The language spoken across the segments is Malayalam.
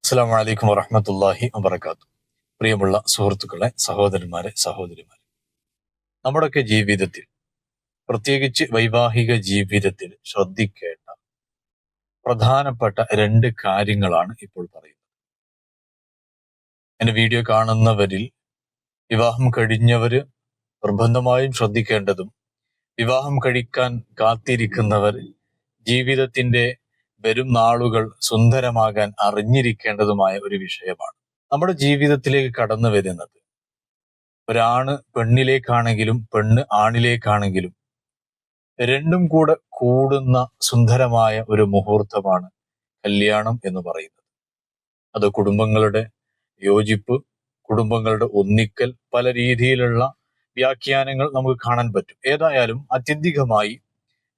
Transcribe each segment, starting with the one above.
അസ്സലാമു അലൈക്കും വറഹ്മത്തുള്ളാഹി വബറകാതുഹു. പ്രിയമുള്ള സുഹൃത്തുക്കളെ, സഹോദരന്മാരെ, സഹോദരിമാരെ, നമ്മുടെയൊക്കെ ജീവിതത്തിൽ, പ്രത്യേകിച്ച് വൈവാഹിക ജീവിതത്തിൽ ശ്രദ്ധിക്കേണ്ട പ്രധാനപ്പെട്ട രണ്ട് കാര്യങ്ങളാണ് ഇപ്പോൾ പറയുന്നത്. എന്റെ വീഡിയോ കാണുന്നവരിൽ വിവാഹം കഴിഞ്ഞവര് നിർബന്ധമായും ശ്രദ്ധിക്കേണ്ടതും, വിവാഹം കഴിക്കാൻ കാത്തിരിക്കുന്നവർ ജീവിതത്തിന്റെ വരും നാളുകൾ സുന്ദരമാകാൻ അറിഞ്ഞിരിക്കേണ്ടതുമായ ഒരു വിഷയമാണ്. നമ്മുടെ ജീവിതത്തിലേക്ക് കടന്നു വരുന്നത് ഒരാണ് പെണ്ണിലേക്കാണെങ്കിലും പെണ്ണ് ആണിലേക്കാണെങ്കിലും രണ്ടും കൂടെ കൂടുന്ന സുന്ദരമായ ഒരു മുഹൂർത്തമാണ് കല്യാണം എന്ന് പറയുന്നത്. അത് കുടുംബങ്ങളുടെ യോജിപ്പ്, കുടുംബങ്ങളുടെ ഒന്നിക്കൽ, പല രീതിയിലുള്ള വ്യാഖ്യാനങ്ങൾ നമുക്ക് കാണാൻ പറ്റും. ഏതായാലും ആത്യന്തികമായി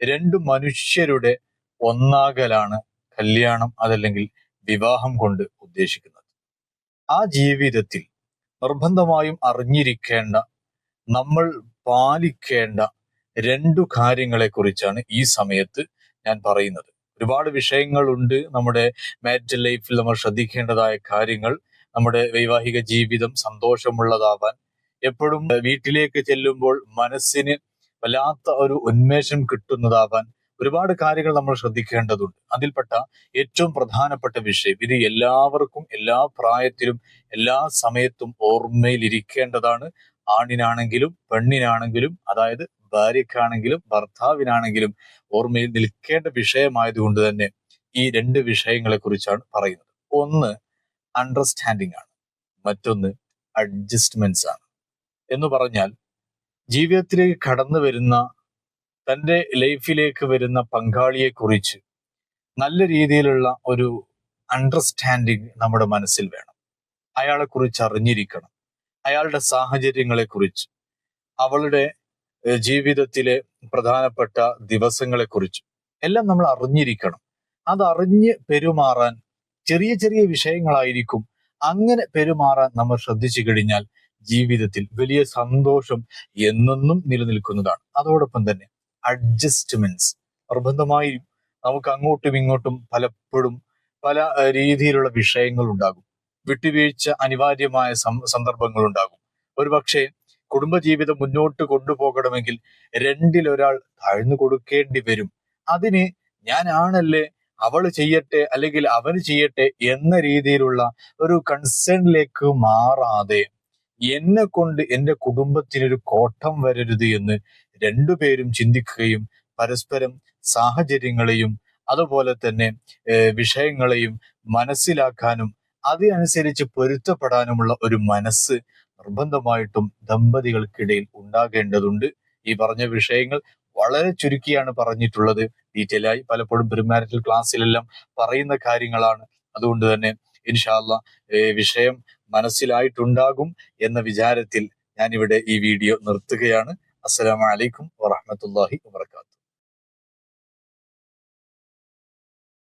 രണ്ട് മനുഷ്യരുടെ ഒന്നാകലാണ് കല്യാണം അതല്ലെങ്കിൽ വിവാഹം കൊണ്ട് ഉദ്ദേശിക്കുന്നത്. ആ ജീവിതത്തിൽ നിർബന്ധമായും അറിഞ്ഞിരിക്കേണ്ട, നമ്മൾ പാലിക്കേണ്ട രണ്ടു കാര്യങ്ങളെ കുറിച്ചാണ് ഈ സമയത്ത് ഞാൻ പറയുന്നത്. ഒരുപാട് വിഷയങ്ങളുണ്ട് നമ്മുടെ മാരിറ്റൽ ലൈഫിൽ നമ്മൾ ശ്രദ്ധിക്കേണ്ടതായ കാര്യങ്ങൾ. നമ്മുടെ വൈവാഹിക ജീവിതം സന്തോഷമുള്ളതാവാൻ, എപ്പോഴും വീട്ടിലേക്ക് ചെല്ലുമ്പോൾ മനസ്സിന് വല്ലാത്ത ഒരു ഉന്മേഷം കിട്ടുന്നതാവാൻ ഒരുപാട് കാര്യങ്ങൾ നമ്മൾ ശ്രദ്ധിക്കേണ്ടതുണ്ട്. അതിൽപ്പെട്ട ഏറ്റവും പ്രധാനപ്പെട്ട വിഷയം, ഇത് എല്ലാവർക്കും എല്ലാ പ്രായത്തിലും എല്ലാ സമയത്തും ഓർമ്മയിൽ ഇരിക്കേണ്ടതാണ്. ആണിനാണെങ്കിലും പെണ്ണിനാണെങ്കിലും, അതായത് ഭാര്യക്കാണെങ്കിലും ഭർത്താവിനാണെങ്കിലും ഓർമ്മയിൽ നിൽക്കേണ്ട വിഷയമായതുകൊണ്ട് തന്നെ ഈ രണ്ട് വിഷയങ്ങളെ കുറിച്ചാണ് പറയുന്നത്. ഒന്ന് അണ്ടർസ്റ്റാൻഡിംഗ് ആണ്, മറ്റൊന്ന് അഡ്ജസ്റ്റ്മെന്റ്സ് ആണ്. എന്ന് പറഞ്ഞാൽ ജീവിതത്തിലേക്ക് കടന്നു വരുന്ന, തന്റെ ലൈഫിലേക്ക് വരുന്ന പങ്കാളിയെ കുറിച്ച് നല്ല രീതിയിലുള്ള ഒരു അണ്ടർസ്റ്റാൻഡിങ് നമ്മുടെ മനസ്സിൽ വേണം. അയാളെ കുറിച്ച് അറിഞ്ഞിരിക്കണം, അയാളുടെ സാഹചര്യങ്ങളെ കുറിച്ച്, അവളുടെ ജീവിതത്തിലെ പ്രധാനപ്പെട്ട ദിവസങ്ങളെ കുറിച്ച് എല്ലാം നമ്മൾ അറിഞ്ഞിരിക്കണം. അതറിഞ്ഞ് പെരുമാറാൻ, ചെറിയ ചെറിയ വിഷയങ്ങളായിരിക്കും, അങ്ങനെ പെരുമാറാൻ നമ്മൾ ശ്രദ്ധിച്ചു കഴിഞ്ഞാൽ ജീവിതത്തിൽ വലിയ സന്തോഷം എന്നെന്നും നിലനിൽക്കുന്നതാണ്. അതോടൊപ്പം തന്നെ അഡ്ജസ്റ്റ്മെന്റ്സ് നിർബന്ധമായും. നമുക്ക് അങ്ങോട്ടും ഇങ്ങോട്ടും പലപ്പോഴും പല രീതിയിലുള്ള വിഷയങ്ങൾ ഉണ്ടാകും, വിട്ടുവീഴ്ച അനിവാര്യമായ സന്ദർഭങ്ങൾ ഉണ്ടാകും. ഒരുപക്ഷെ കുടുംബജീവിതം മുന്നോട്ട് കൊണ്ടുപോകണമെങ്കിൽ രണ്ടിലൊരാൾ താഴ്ന്നു കൊടുക്കേണ്ടി വരും. അതിന് ഞാനാണല്ലേ, അവള് ചെയ്യട്ടെ അല്ലെങ്കിൽ അവന് ചെയ്യട്ടെ എന്ന രീതിയിലുള്ള ഒരു കൺസേണിലേക്ക് മാറാതെ, എന്നെ കൊണ്ട് എന്റെ കുടുംബത്തിനൊരു കോട്ടം വരരുത് എന്ന് രണ്ടുപേരും ചിന്തിക്കുകയും പരസ്പരം സാഹചര്യങ്ങളെയും അതുപോലെ തന്നെ വിഷയങ്ങളെയും മനസ്സിലാക്കാനും അതിനനുസരിച്ച് പൊരുത്തപ്പെടാനുമുള്ള ഒരു മനസ്സ് നിർബന്ധമായിട്ടും ദമ്പതികൾക്കിടയിൽ ഉണ്ടാകേണ്ടതുണ്ട്. ഈ പറഞ്ഞ വിഷയങ്ങൾ വളരെ ചുരുക്കിയാണ് പറഞ്ഞിട്ടുള്ളത്. ഡീറ്റെയിൽ ആയി പലപ്പോഴും പ്രീമാരിറ്റൽ ക്ലാസ്സിലെല്ലാം പറയുന്ന കാര്യങ്ങളാണ്. അതുകൊണ്ട് തന്നെ ഇൻഷാ അല്ലാഹ് വിഷയം മനസ്സിലായിട്ടുണ്ടാകും എന്ന വിചാരത്തിൽ ഞാനിവിടെ ഈ വീഡിയോ നിർത്തുകയാണ്. അസ്സലാമു അലൈക്കും വറഹ്മത്തുള്ളാഹി വബറകാതുഹു.